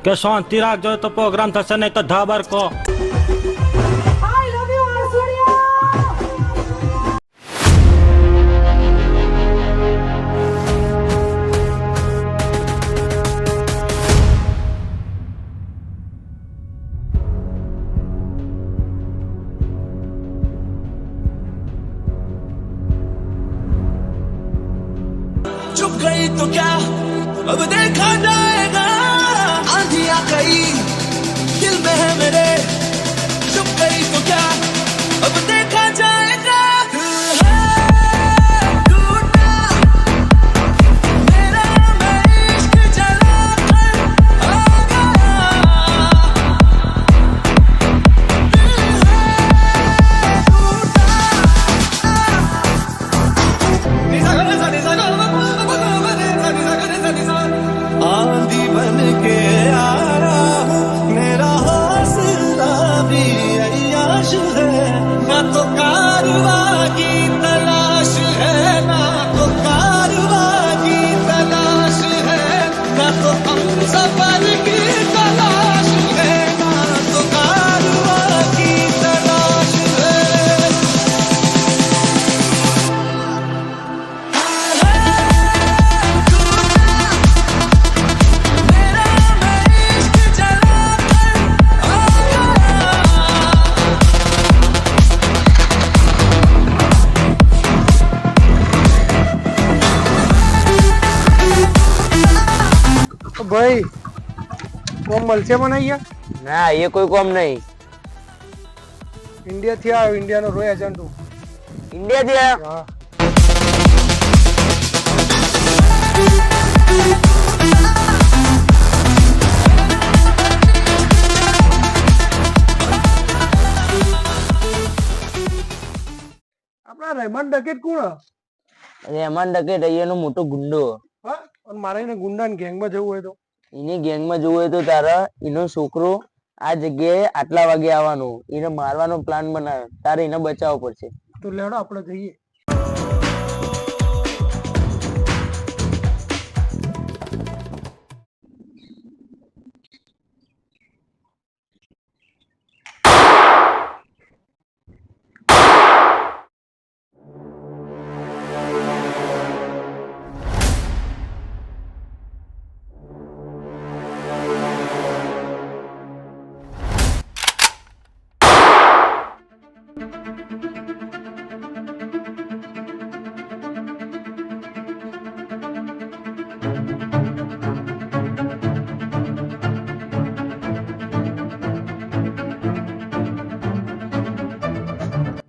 કે શાંતિ રાખજો તો પ્રોગ્રામ થશે, નહીં તો ધાબર કો. चुप गई तो क्या अब देखा जाएगा, आंधियां कई दिल में है मेरे, चुप गई तो क्या अब देखा जाएगा, दिल है टूटा मेरा, मैं इश्क जला कर आ गया, दिल है आंधी बन के आ रहा हूँ, मेरा हौसला भी अय्याश है, ना तो कारवा की तलाश है, ना तो कारवा की तलाश है, ना तो हम सफर की तलाश है, ना तो कारवा की तलाश है. ભાઈ કોમ મળશે મને અહીંયા? ના એ કોઈ કોમ નહીં. ઇન્ડિયાથી આવ્યો, ઇન્ડિયાનો રોય એજન્ટ હું. ઇન્ડિયાથી આયા? હા. આપણા રહેમાન ડકેટ કોણ? રહેમાન ડકેટ અહીંયાનો મોટો ગુંડો. હા, અને મારે એને ગુંડાની ગેંગમાં જવું હોય તો? એની ગેંગમાં જવું હોય તો તારા એનો છોકરો આ જગ્યાએ આટલા વાગે આવવાનો, એને મારવાનો પ્લાન બનાવ્યો, તારે એને બચાવવો પડશે. તો લેડો આપણે જઈએ.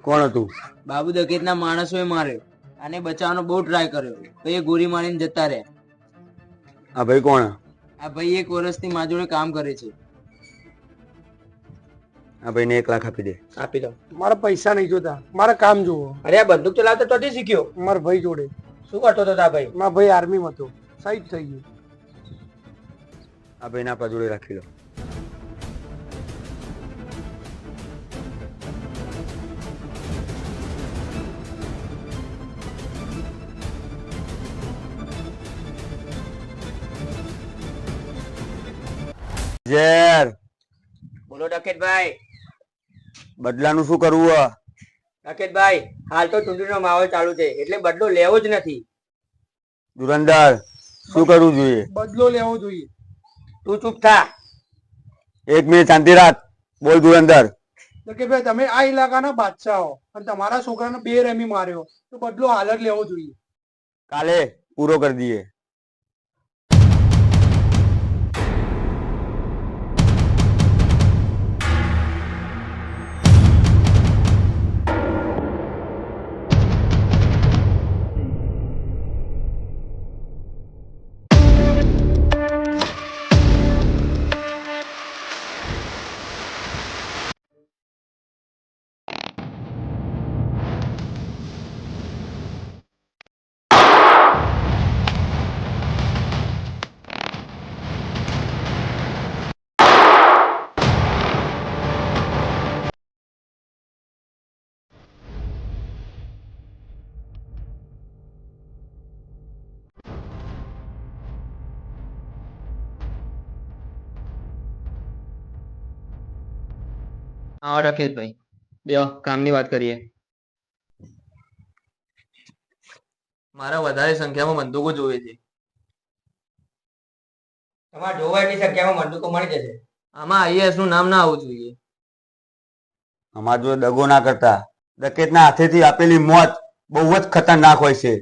કોણ હતું? બાબુ દકેતના માણસોએ માર્યો, આને બચાવવાનો બહુ ટ્રાય કર્યો, તો એ ગોળી મારીને જતા રહ્યા. આ ભાઈ કોણ? આ ભાઈ 1 વર્ષથી મારા જોડે કામ કરે છે. આ ભાઈને 1 લાખ આપી દે. આપી દો. મારા પૈસા નહીં જોતા, મારે કામ જોવો. અરે આ બંદૂક ચલાવતો તોથી શીખ્યો? મારા ભાઈ જોડે. શું કરતો હતો આ ભાઈ? મારા ભાઈ આર્મીમાં હતો, સાઈડ થઈ ગયું. આ ભાઈને આપણા જોડે રાખી લો. ઝેર બોલો ડકેતભાઈ. બદલાનું શું કરવું? ડકેતભાઈ હાલ તો ચૂંટણીનો માહોલ ચાલુ છે, એટલે બદલો લેવો જ નથી. ધુરંધર શું કરવું જોઈએ? બદલો લેવો જોઈએ. તું ચૂપ થા. 1 મિનિટ શાંતિ રાખ. બોલ ધુરંધર. તો કે ભાઈ તમે આ ઇલાકાના બાદશાહ હો અને તમારા છોકરાને 2 રેમી માર્યો, તો બદલો હાલ જ લેવો જોઈએ. કાલે પૂરો કરી દઈએ. હા રખેશભાઈ, બે કામની વાત કરીએ. મારે વધારે સંખ્યામાં બંદૂકો જોઈએ છે. તમારે જોવા એટલી સંખ્યામાં બંદૂકો મળી જશે. આમાં આઈએએસ નું નામ ના આવવું જોઈએ. અમારા જોડે દગો ના કરતા. ડકેતના હાથેથી આપેલી મોત બહુ જ ખતરનાક હોય છે.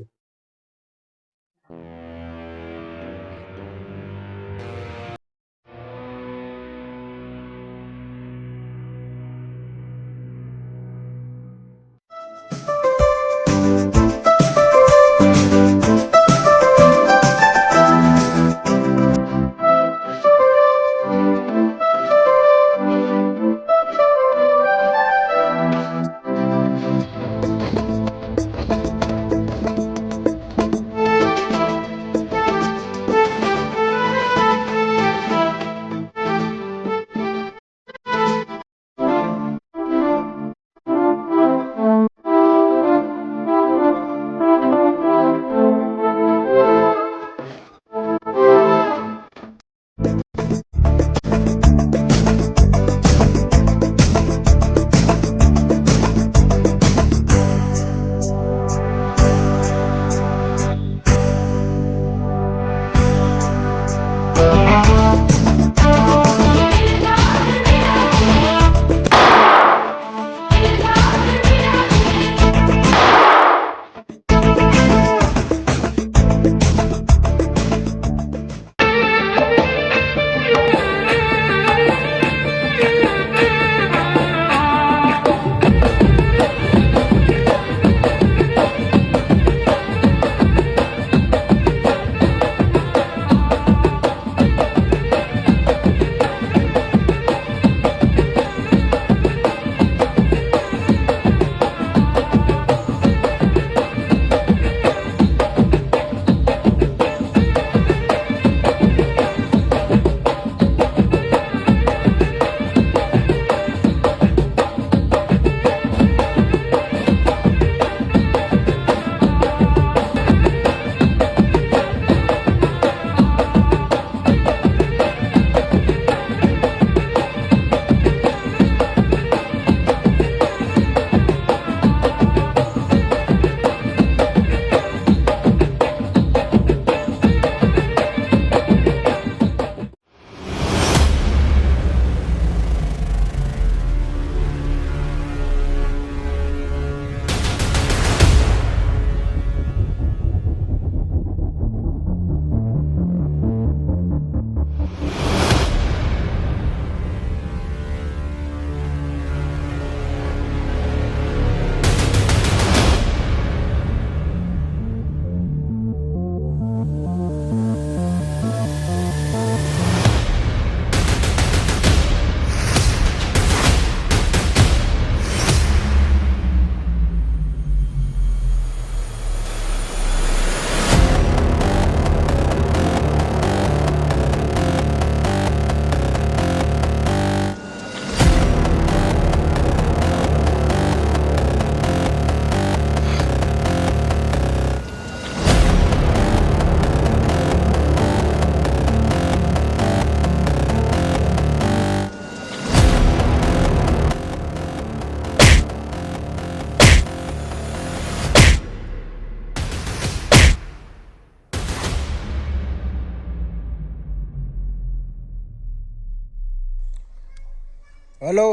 હેલો,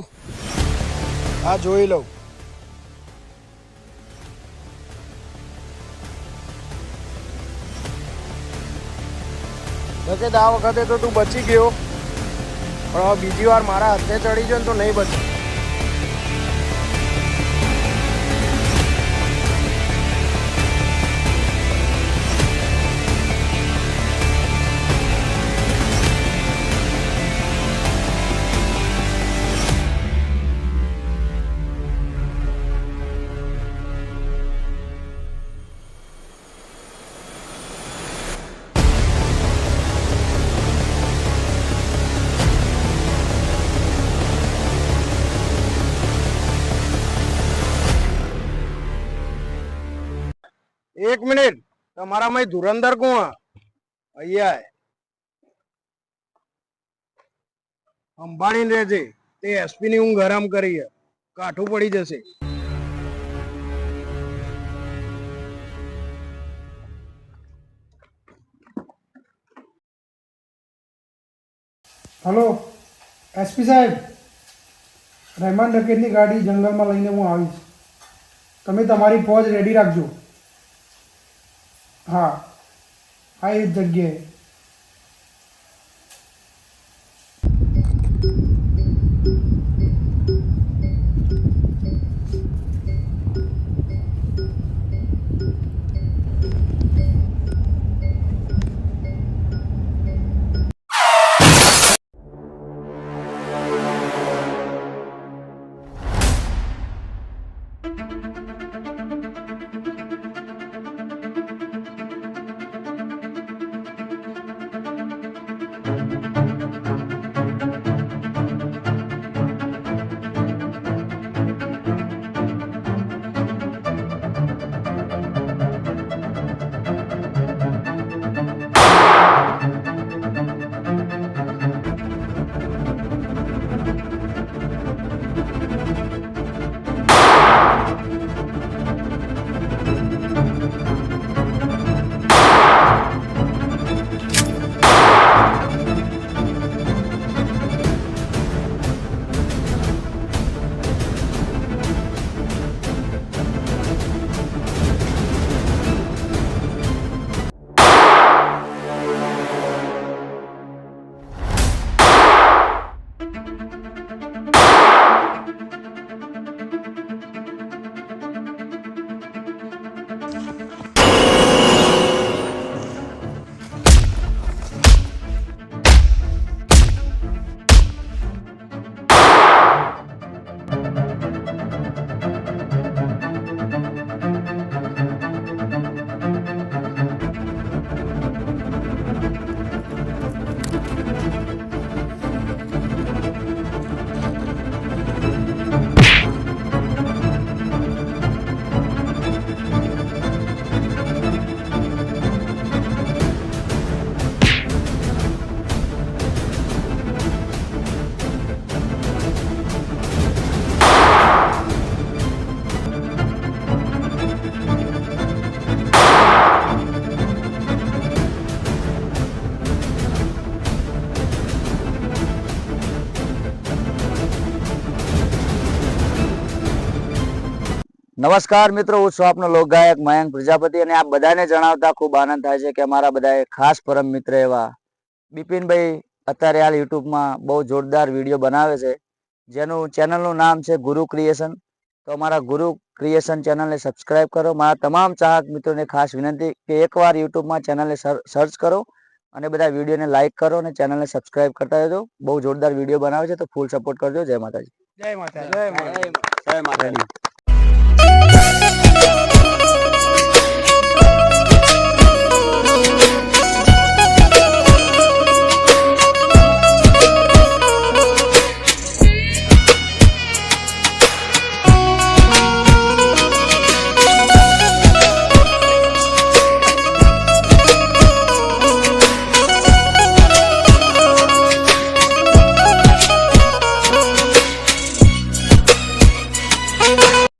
હા જોઈ લઉં. નકે આ વખતે તો તું બચી ગયો, પણ હવે બીજી વાર મારા હાથે ચડી જાય ને તો નહીં બચે. એક મિનિટ, તમારામાં ધુરંધર કોણ? અહીંયા અંબાણી રહેજે, તે એસપી ની ઊંઘ હરામ કરી છે. કાઠું પડી જશે. હલો એસપી સાહેબ, રહેમાન ડકેતની ગાડી જંગલમાં લઈને હું આવીશ. તમે તમારી ફોજ રેડી રાખજો. હા હા, એ જ જગ્યાએ. નમસ્કાર મિત્રો, હું છું આપનો લોકગાયક મયંક પ્રજાપતિ અને આપ બધાને જણાવતા ખૂબ આનંદ થાય છે કે અમારા બધા ખાસ પરમ મિત્ર એવા બિપિનભાઈ અત્યારે હાલ યુટ્યુબમાં બહુ જોરદાર વિડીયો બનાવે છે, જેનું ચેનલનું નામ છે ગુરુ ક્રિએશન. તો અમારા ગુરુ ક્રિએશન ચેનલને સબસ્ક્રાઇબ કરો. મારા તમામ ચાહક મિત્રોને ખાસ વિનંતી કે એકવાર યુટ્યુબમાં ચેનલને સર્ચ કરો અને બધા વિડીયોને લાઇક કરો અને ચેનલને સબસ્ક્રાઇબ કરતા રહેજો. બહુ જોરદાર વિડીયો બનાવે છે, તો ફૂલ સપોર્ટ કરજો. જય માતાજી. જય માતા. જય માતાજી.